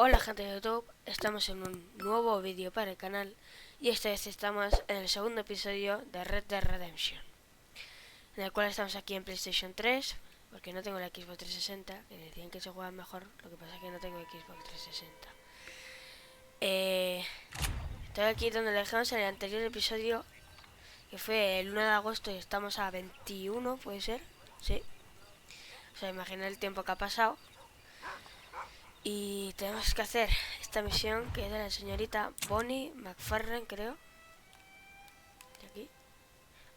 Hola gente de YouTube, estamos en un nuevo vídeo para el canal y esta vez estamos en el segundo episodio de Red Dead Redemption, en el cual estamos aquí en PlayStation 3, porque no tengo la Xbox 360, que decían que se juega mejor, lo que pasa es que no tengo Xbox 360. Estoy aquí donde lo dejamos en el anterior episodio, que fue el 1 de agosto y estamos a 21, ¿puede ser? Sí. O sea, imagina el tiempo que ha pasado. Y tenemos que hacer esta misión que es de la señorita Bonnie McFarren, creo. De aquí.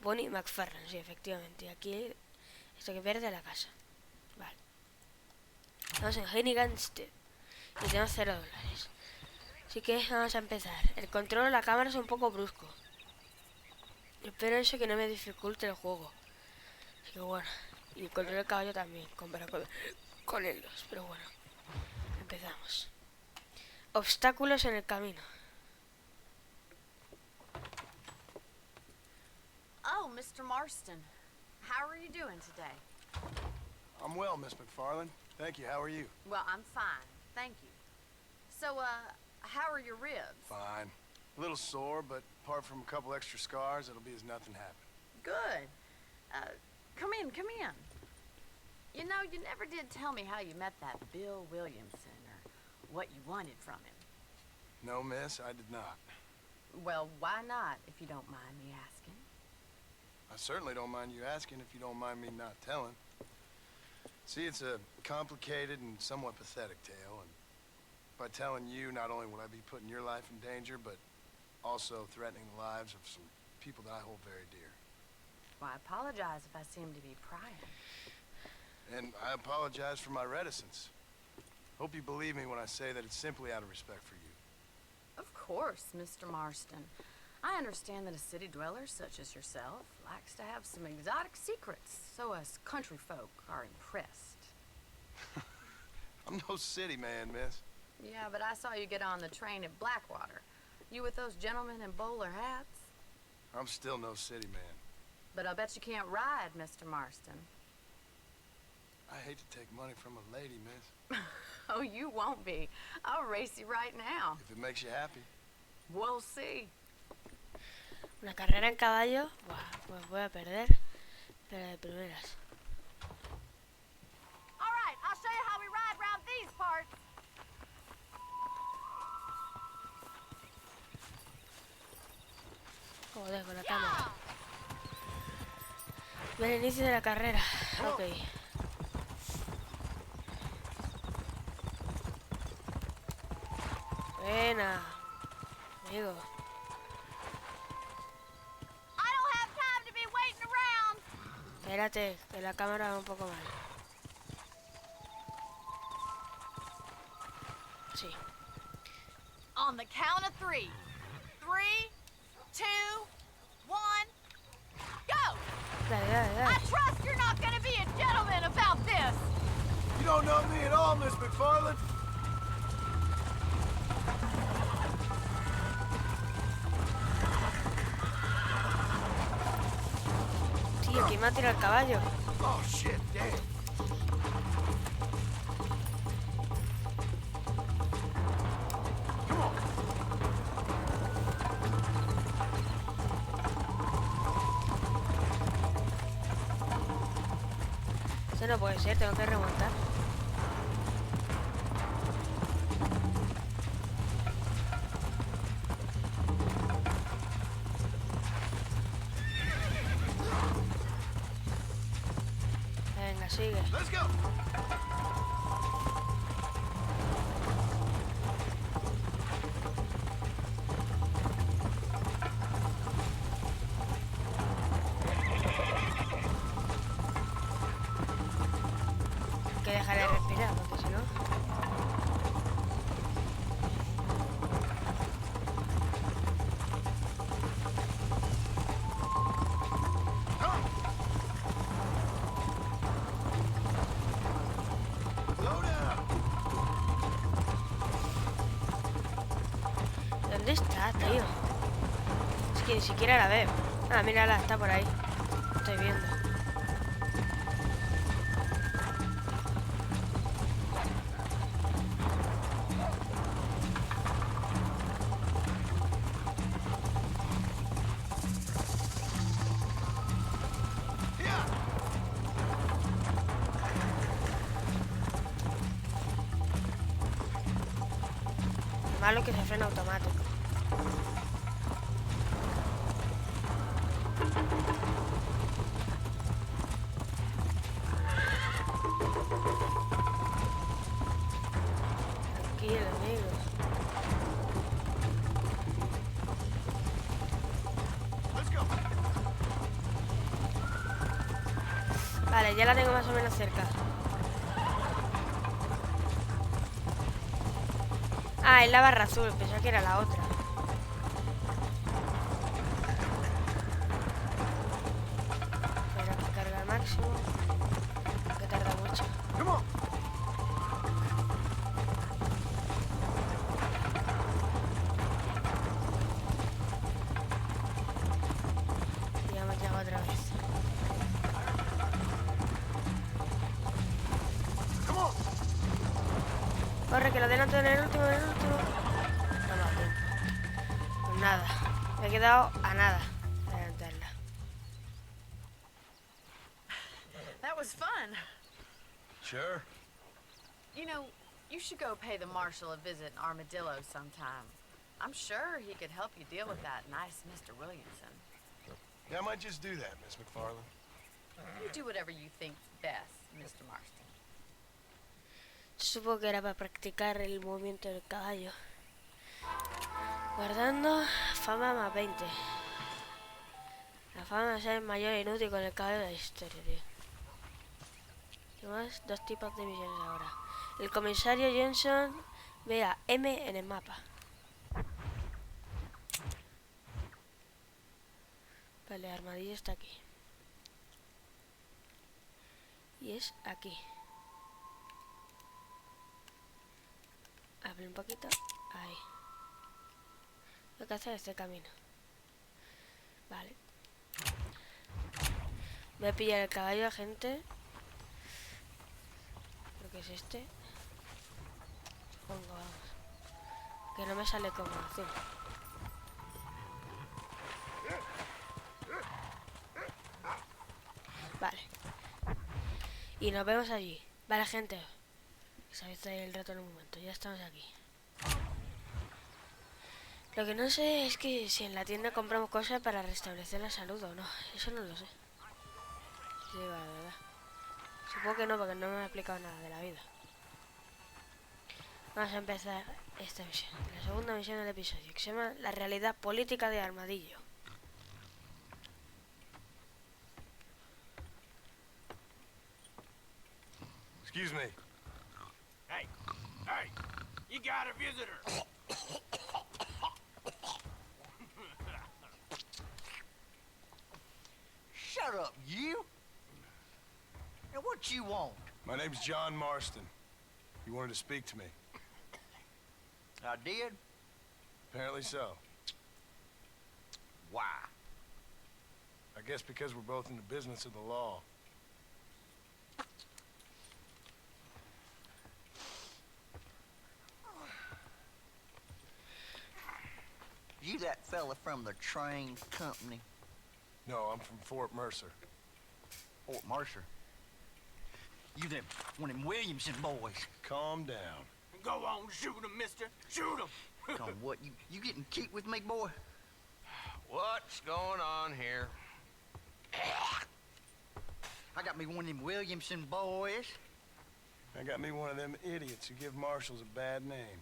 Bonnie McFarren, sí, efectivamente. Y aquí, esto que pierde la casa. Vale. Estamos en Henniganstead. Y tenemos $0. Así que vamos a empezar. El control de la cámara es un poco brusco. Espero eso que no me dificulte el juego. Así que bueno. Y el control del caballo también, comparado con el 2. Pero bueno. Empezamos. Obstáculos en el camino. Oh, Mr. Marston. How are you doing today? I'm well, Miss McFarland. Thank you. How are you? Well, I'm fine. Thank you. So, how are your ribs? Fine. A little sore, but apart from a couple extra scars, it'll be as nothing happened. Good. Come in, come in. You know, you never did tell me how you met that Bill Williamson or what you wanted from him. No, miss, I did not. Well, why not, if you don't mind me asking? I certainly don't mind you asking if you don't mind me not telling. See, it's a complicated and somewhat pathetic tale, and by telling you, not only will I be putting your life in danger, but also threatening the lives of some people that I hold very dear. Well, I apologize if I seem to be prying. And I apologize for my reticence. Hope you believe me when I say that it's simply out of respect for you. Of course, Mr. Marston. I understand that a city dweller such as yourself likes to have some exotic secrets, so us country folk are impressed. I'm no city man, miss. Yeah, but I saw you get on the train at Blackwater. You with those gentlemen in bowler hats? I'm still no city man. But I bet you can't ride, Mr. Marston. I hate to take money from a lady, miss. Oh, you won't be. I'll race you right now. If it makes you happy. We'll see. Una carrera en caballo. Buah, pues voy a perder. Pero de primeras. All right, I'll show you how we ride around these parts. Joder, con la cámara. El inicio de la carrera. Ok. Buena. Amigo. I don't have time to be waiting around. Espérate, que la cámara va un poco mal. Sí. On the count of 3. 3, 2, 1, go! Dale, dale, dale. I trust you're not gonna be a gentleman about this. You don't know me at all, Miss McFarland. Tío, ¿quién me ha tirado el caballo? Oh, shit, damn. Come on. Esto no puede ser, tengo que remontar. Venga, sigue. Let's go. Hay que dejar de respirar, porque si no... Slow down. ¿Dónde está, tío? Es que ni siquiera la veo. Ah, mírala, está por ahí. Estoy viendo. malo es que se frena automático. Tranquilo, amigo. Vale, ya la tengo más o menos cerca. Ah, es la barra azul, pensaba que era la otra. Espera que carga al máximo. Que tarda mucho. Y ya hemos llegado otra vez. Corre, que lo delante en el último, No me da tiempo. Pues nada, me he quedado a nada de adelantarla. That was fun. Sure. You know, you should go pay the marshal a visit in Armadillo sometime. I'm sure he could help you deal with that nice Mr. Williamson. Yeah, I might just do that, Miss McFarland. You do whatever you think's best, Mr. Marston. Supongo que era para practicar el movimiento del caballo. Guardando fama más 20. La fama es el mayor inútil con el caballo de la historia, tío. ¿Qué más? 2 tipos de misiones ahora. El comisario Johnson ve a M en el mapa. Vale, el armadillo está aquí. Y es aquí. Abre un poquito. Ahí. Lo que hacer este camino. Vale. Voy a pillar el caballo, gente. Creo que es este. Supongo, vamos. Que no me sale como azul. Vale. Y nos vemos allí. Vale, gente. Sabéis el rato en un momento. Ya estamos aquí. Lo que no sé es que si en la tienda compramos cosas para restablecer la salud o no. Eso no lo sé. Sí, la verdad. Supongo que no, porque no me ha explicado nada de la vida. Vamos a empezar esta misión. La segunda misión del episodio, que se llama La realidad política de Armadillo. Excuse me. Hey, you got a visitor. Shut up, you! Now what you want? My name's John Marston. You wanted to speak to me. I did? Apparently so. Why? I guess because we're both in the business of the law. You that fella from the train company? No, I'm from Fort Mercer. Fort Mercer? You them one of them Williamson boys? Calm down. Go on, shoot him, mister. Shoot him. Come on, what, you getting cute with me, boy? What's going on here? I got me one of them Williamson boys. I got me one of them idiots who give marshals a bad name.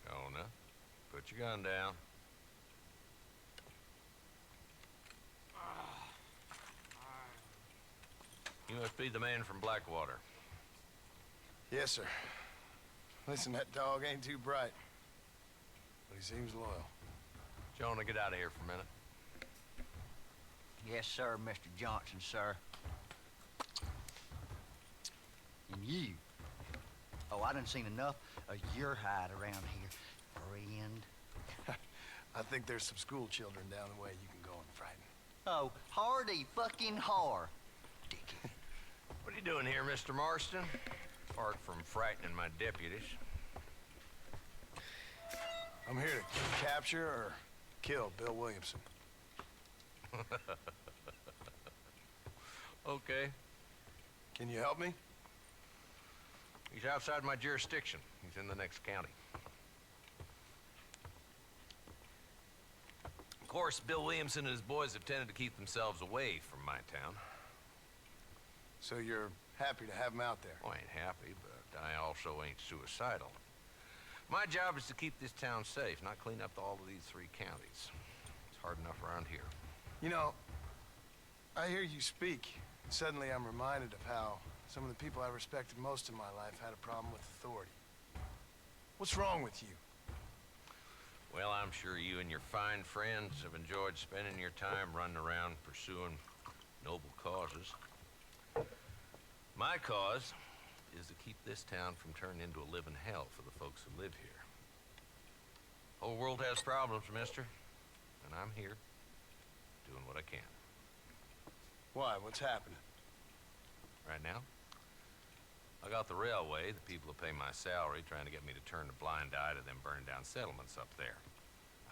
Oh, no. Put your gun down. You must be the man from Blackwater. Yes, sir. Listen, that dog ain't too bright, but he seems loyal. Jonah, get out of here for a minute. Yes, sir, Mr. Johnson, sir. And you. Oh, I done seen enough of your hide around here, friend. I think there's some school children down the way you can go and frighten. Oh, hardy fucking har. Dickhead. What are you doing here, Mr. Marston? Apart from frightening my deputies. I'm here to capture or kill Bill Williamson. Okay. Can you help me? He's outside my jurisdiction. He's in the next county. course, Bill Williamson and his boys have tended to keep themselves away from my town. So you're happy to have him out there? Well, I ain't happy, but I also ain't suicidal. My job is to keep this town safe, not clean up all of these 3 counties. It's hard enough around here. You know, I hear you speak. Suddenly I'm reminded of how some of the people I respected most in my life had a problem with authority. What's wrong with you? Well, I'm sure you and your fine friends have enjoyed spending your time running around pursuing noble causes. My cause is to keep this town from turning into a living hell for the folks who live here. Whole world has problems, mister, and I'm here doing what I can. Why? What's happening? Right now, I got the railway, the people who pay my salary, trying to get me to turn a blind eye to them burning down settlements up there.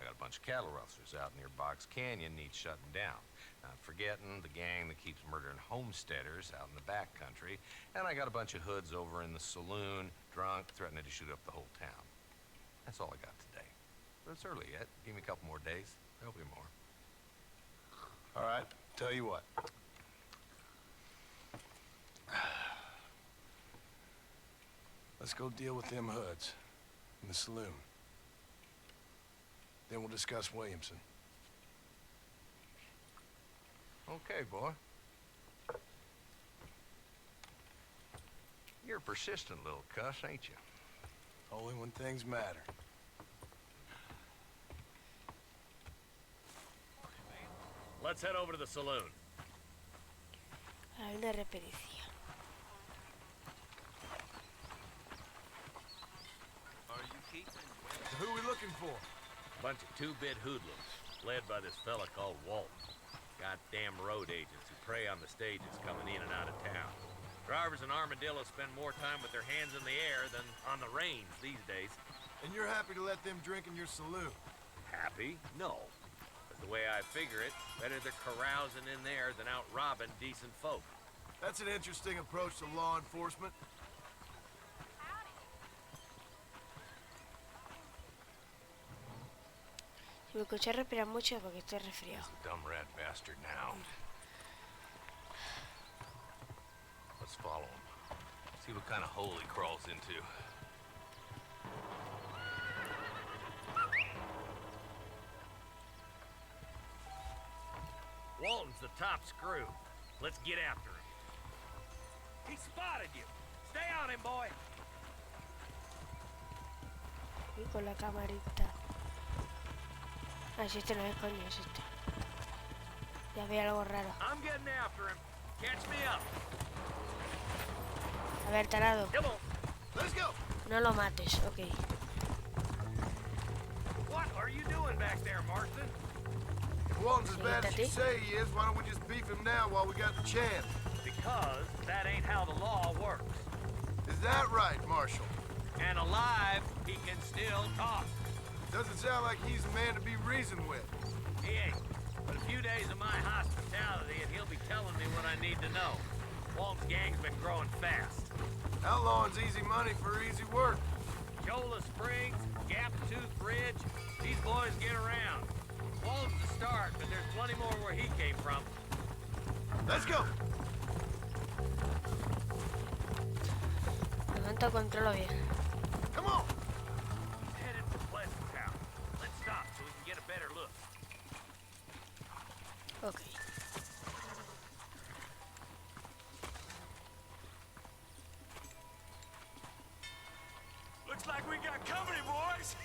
I got a bunch of cattle rustlers out near Box Canyon needs shutting down. Not forgetting the gang that keeps murdering homesteaders out in the back country. And I got a bunch of hoods over in the saloon, drunk, threatening to shoot up the whole town. That's all I got today. But it's early yet. Give me a couple more days. There'll be more. All right, tell you what. Let's go deal with them hoods in the saloon. Then we'll discuss Williamson. Okay, boy. You're a persistent little cuss, ain't you? Only when things matter. Let's head over to the saloon. Hay una repetición. Who are we looking for? Bunch of 2-bit hoodlums, led by this fella called Walton. Goddamn road agents who prey on the stages coming in and out of town. Drivers in Armadillo spend more time with their hands in the air than on the reins these days. And you're happy to let them drink in your saloon? Happy? No. But the way I figure it, better they're carousing in there than out robbing decent folk. That's an interesting approach to law enforcement. Si me escuché respirar mucho es porque estoy resfriado. He's a dumb rat bastard now. Let's follow him. See what kind of hole he crawls into. Walton's the top screw. Let's get after him. He spotted you. Stay on him, boy. Y con la camarita. Ah, si este no es, coño, es este. Ya veo algo raro. I'm getting after him. Catch me up. A ver, tarado. Come on. Let's go! No lo mates, ok. What are you doing back there, Marston? If Walton's as bad as you say he is, why don't we just beef him now while we got the chance? Because that ain't how the law works. Is that right, Marshal? And alive, he can still talk. Doesn't sound like he's the man to be reasoned with. He ain't. But a few days of my hospitality and he'll be telling me what I need to know. Walton's gang's been growing fast. Outlawing's easy money for easy work. Shola Springs, Gap Tooth Bridge, these boys get around. Walton's the start, but there's plenty more where he came from. Let's go! De momento controlo bien. Come on! Headed for Pleasant Town. Let's stop so we can get a better look. Ok. Looks like we got company, boys.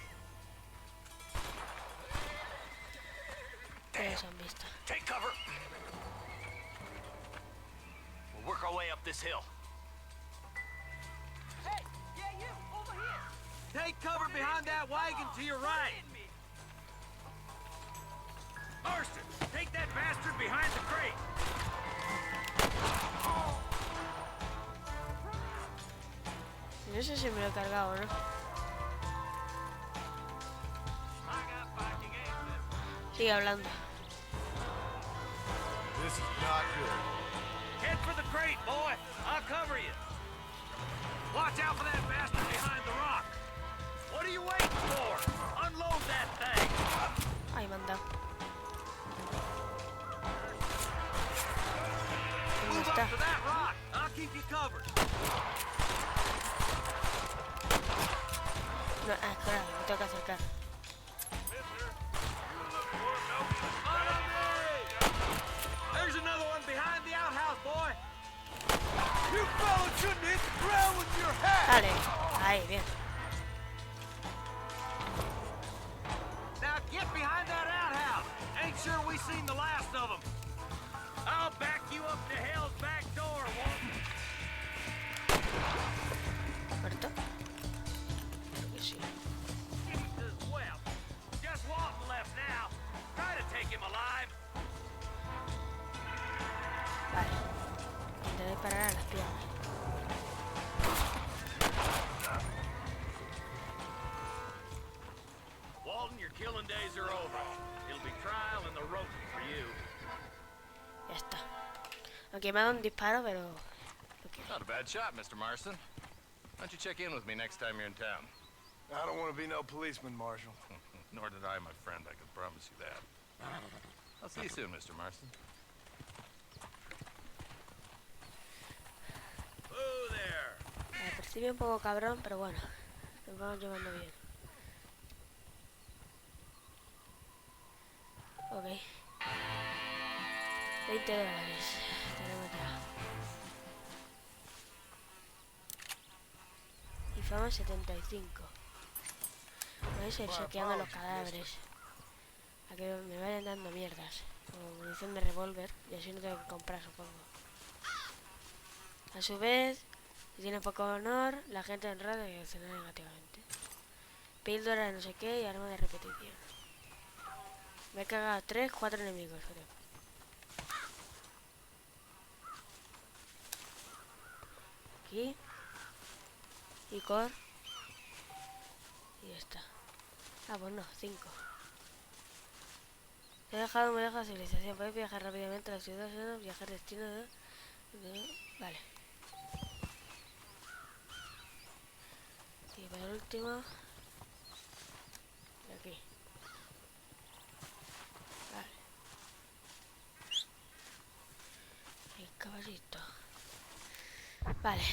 Ya los han visto. Take cover. We'll work our way up this hill. Hey, yeah, you, over here. Take cover behind that wagon to your right. Marston, take that bastard behind the crate. No sé si me lo he cargado o no. Sigue hablando. This is not good. Head for the crate, boy. I'll cover you. Watch out for that bastard behind the rock. What are you waiting for? Unload that thing. Ay, me han dado. No, claro, me tengo que acercar. There's another one behind the outhouse, boy. You fellas shouldn't hit the ground with your hat. Dale, ahí, bien. Now get behind that outhouse. Ain't sure we seen the last of them. I'll back you up to hell's back door, Walton. ¿Muerto? Creo que sí. Jesus wept. Just Walton left now. Try to take him alive. Vale. Intentaré parar a las piernas. Walton, your killing days are over. It'll be trial and the rope for you. Ya está. Aunque me ha dado un disparo, pero... Okay. Not a bad shot, Mr. Marston. Why don't you check in with me next time you're in town? I don't want to be no policeman, Marshal. Nor did I, my friend. I can promise you that. I'll see you soon, Mr. Marston. Whoa there. Al principio un poco cabrón, pero bueno. Nos vamos llevando bien. Ok. $20. Tenemos ya. Y fama 75. Vais a ir saqueando los cadáveres. A que me vayan dando mierdas. Como munición de revólver. Y así no tengo que comprar, supongo. A su vez, si tiene poco honor, la gente honrada que reacciona negativamente. Píldora de no sé qué y arma de repetición. Me he cagado 4 enemigos, creo. Aquí. Y core. Y ya está. Ah, pues no, 5. He dejado muy lejos de la civilización. Puedes viajar rápidamente a la ciudad, viajar destino de... Vale. Y por último... De aquí. Vale. El caballito. Vale.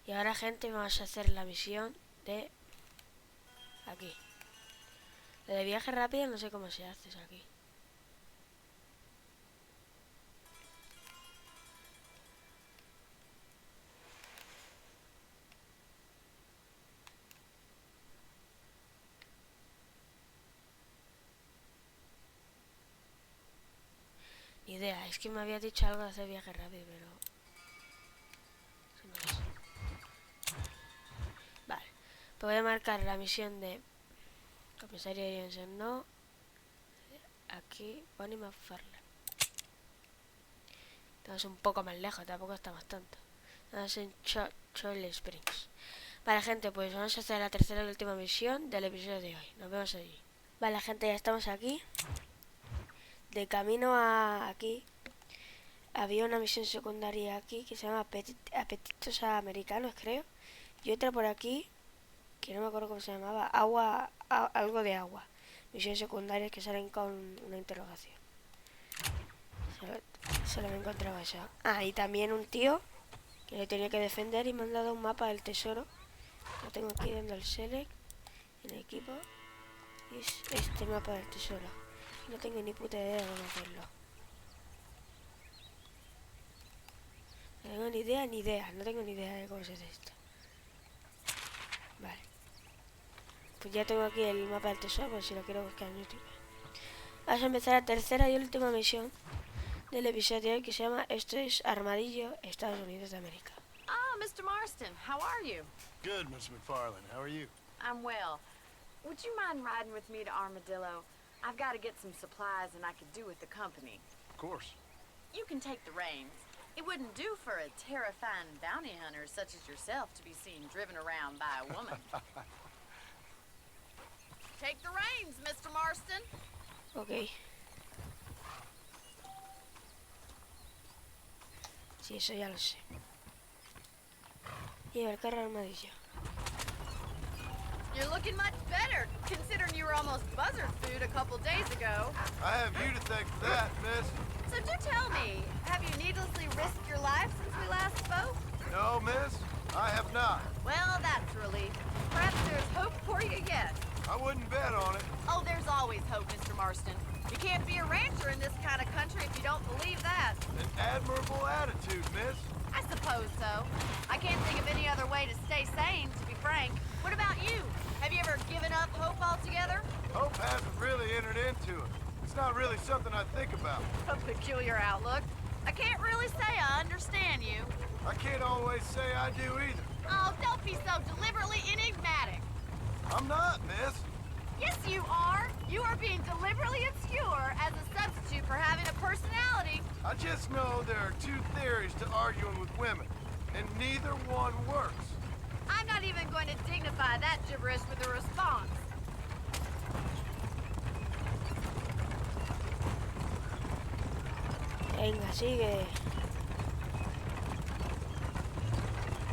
Y ahora, gente, vamos a hacer la misión de... Aquí. Lo de viaje rápido no sé cómo se hace eso aquí. Ni idea, es que me había dicho algo de hacer viaje rápido, pero... Eso no es. Vale, pues voy a marcar la misión de... Comisario Jensen, no. Aquí, Bonnie McFarlane. Estamos un poco más lejos, tampoco estamos tanto. Estamos en Cholle Springs. Vale, gente, pues vamos a hacer la tercera y última misión del episodio de hoy. Nos vemos allí. Vale, gente, ya estamos aquí. De camino a aquí, había una misión secundaria aquí que se llama Apetitos Americanos, creo. Y otra por aquí, que no me acuerdo cómo se llamaba, algo de agua. Misiones secundarias que salen con una interrogación. Solo me encontraba eso. Ah, y también un tío que le tenía que defender y me han dado un mapa del tesoro. Lo tengo aquí dando el select en el equipo. Y es este mapa del tesoro. No tengo ni puta idea de cómo hacerlo. No tengo ni idea. No tengo ni idea de cómo se hace esto. Vale. Pues ya tengo aquí el mapa del tesoro, por si lo quiero buscar en YouTube. Vamos a empezar la tercera y última misión del episodio de hoy, que se llama Esto es Armadillo, Estados Unidos de América. Ah, Mr. Marston, how are you? Good, Miss McFarlane. How are you? I'm well. Would you mind riding with me to Armadillo? I've got to get some supplies and I could do with the company. Of course. You can take the reins. It wouldn't do for a terrifying bounty hunter such as yourself to be seen driven around by a woman. Take the reins, Mr. Marston. Ok. Sí, eso ya lo sé. Lleva el carro armadillo. You're looking much better, considering you were almost buzzard food a couple days ago. I have you to thank for that, miss. So do tell me, have you needlessly risked your life since we last spoke? No, miss. I have not. Well, that's a relief. Perhaps there's hope for you yet. I wouldn't bet on it. Oh, there's always hope, Mr. Marston. You can't be a rancher in this kind of country if you don't believe that. An admirable attitude, miss. I suppose so. I can't think of any other way to stay sane, to be frank. What about you? Have you ever given up hope altogether? Hope hasn't really entered into it. It's not really something I think about. A peculiar outlook. I can't really say I understand you. I can't always say I do either. Oh, don't be so deliberately enigmatic. I'm not, miss. Yes, you are. You are being deliberately obscure as a substitute for having a personality. I just know there are two theories to arguing with women, and neither one works. I'm not even going to dignify that gibberish with a response. Venga, sigue.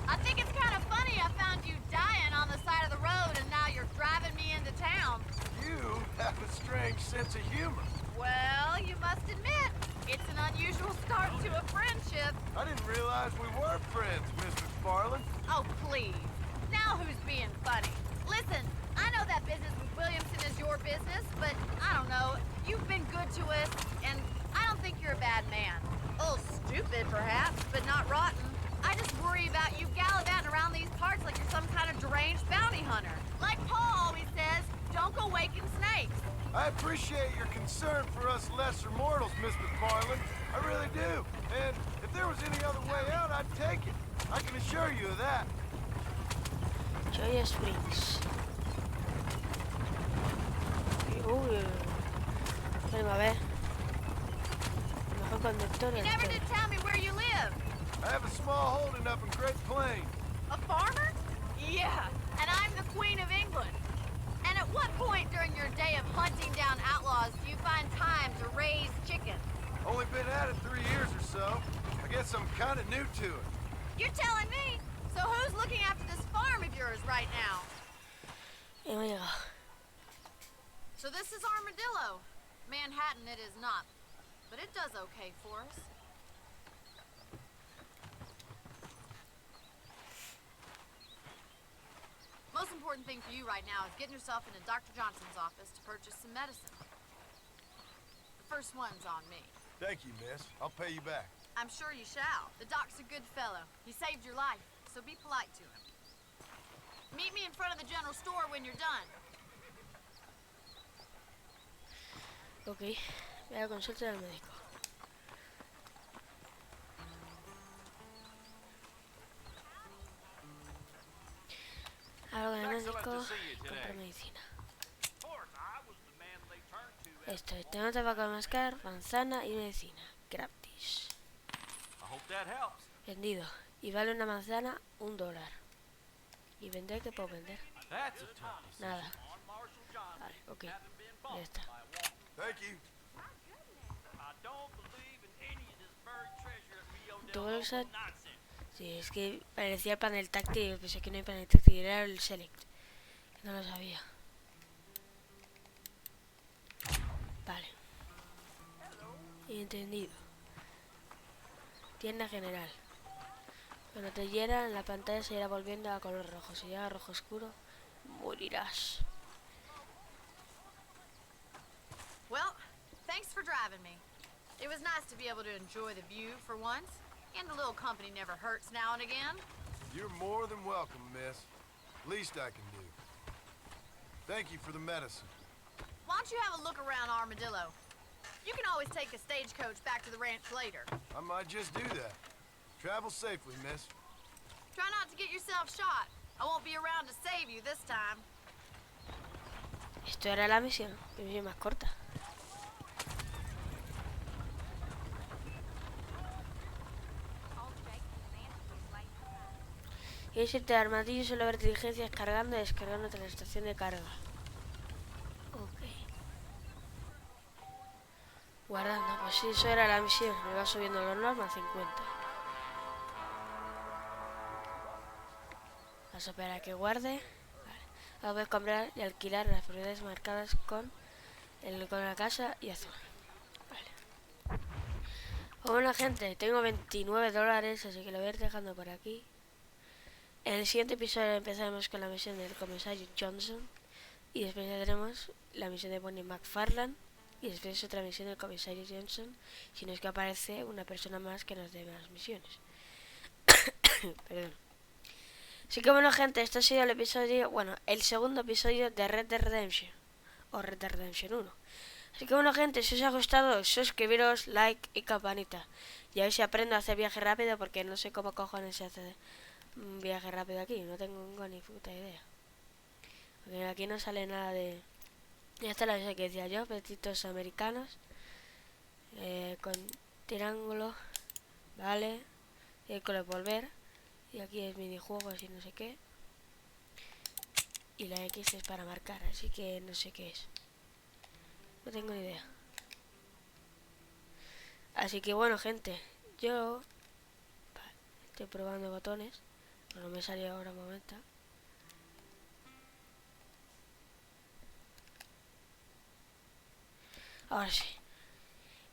I think it's kind of funny I found you dying on the side of the road and now you're driving me into town. You have a strange sense of humor. Well, you must admit, it's an unusual start to a friendship. I didn't realize we were friends, Miss McFarland. Oh, please. Now who's being funny? Listen, I know that business with Williamson is your business, but I don't know. You've been good to us, and I don't think you're a bad man. A little stupid, perhaps, but not rotten. I just worry about you gallivanting around these parts like you're some kind of deranged bounty hunter. Like Paul always says, don't go waking snakes. I appreciate your concern for us lesser mortals, Miss McFarland. I really do. And if there was any other way out, I'd take it. I can assure you of that. Joya Springs. Uy. A ver. Mejor conductor de You la never historia. did tell me where you live. I have a small holding up in Great Plains. A farmer? Yeah, and I'm the Queen of England. And at what point during your day of hunting down outlaws do you find time to raise chickens? Only been at it 3 years or so. I guess I'm kind of new to it. You're telling me? So who's looking after this farm of yours right now? Y hemos llegado. So this is Armadillo. Manhattan it is not, but it does okay for us. Most important thing for you right now is getting yourself into Dr. Johnson's office to purchase some medicine. The first one's on me. Thank you, miss. I'll pay you back. I'm sure you shall. The doc's a good fellow. He saved your life, so be polite to him. Meet me in front of the general store when you're done. Ok. Voy a consulta al médico. Algo de médico. Comprar medicina. Esto es. Tengo tabaco de mascar, manzana y medicina. Gratis. Vendido. Y vale una manzana $1. ¿Y vender qué puedo vender? Nada. Vale, ok. Ya está. Thank you. ¿Tu bolsa? Sí, es que parecía el panel táctil. Pensé que no hay panel táctil, era el Select. No lo sabía. Vale. Entendido. Tienda general. Cuando te hieran, la pantalla se irá volviendo a color rojo. Si llega a rojo oscuro, morirás. Well, thanks for driving me. It was nice to be able to enjoy the view for once, and a little company never hurts now and again. You're more than welcome, miss. Least I can do. Thank you for the medicine. Why don't you have a look around Armadillo? You can always take a stagecoach back to the ranch later. I might just do that. Travel safely, miss. Try not to get yourself shot. I won't be around to save you this time. Esto era la misión. Que misión más corta. Y el set de armadillo suele haber diligencias cargando y descargando tras la estación de carga. Ok. Guardando, pues sí, eso era la misión. Me va subiendo los normas a 50. Vamos a esperar a que guarde. Vale. Ahora voy a comprar y alquilar las propiedades marcadas con la casa y azul. Vale. Bueno, gente, tengo $29, así que lo voy a ir dejando por aquí. En el siguiente episodio empezaremos con la misión del Comisario Johnson. Y después tendremos la misión de Bonnie McFarlane. Y después otra misión del Comisario Johnson. Si no es que aparece una persona más que nos dé más misiones. Perdón. Así que bueno, gente, este ha sido el episodio, bueno, el segundo episodio de Red Dead Redemption, o Red Dead Redemption 1. Así que bueno, gente, si os ha gustado, suscribiros, like y campanita. Y a ver si aprendo a hacer viaje rápido, porque no sé cómo cojones se hace un viaje rápido aquí, no tengo ni puta idea. Porque aquí no sale nada de... Ya está la cosa que decía yo, petitos americanos, con triángulo, vale, y con el volver. Y aquí es minijuegos y no sé qué. Y la X es para marcar, así que no sé qué es. No tengo ni idea. Así que bueno, gente, yo estoy probando botones. No me salió ahora un momento. Ahora sí.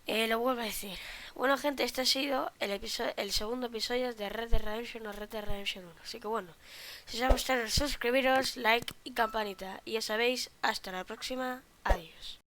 Lo vuelvo a decir. Bueno, gente, este ha sido el segundo episodio de Red Dead Redemption o Red Dead Redemption 1. Así que bueno, si os ha gustado, suscribiros, like y campanita. Y ya sabéis, hasta la próxima. Adiós.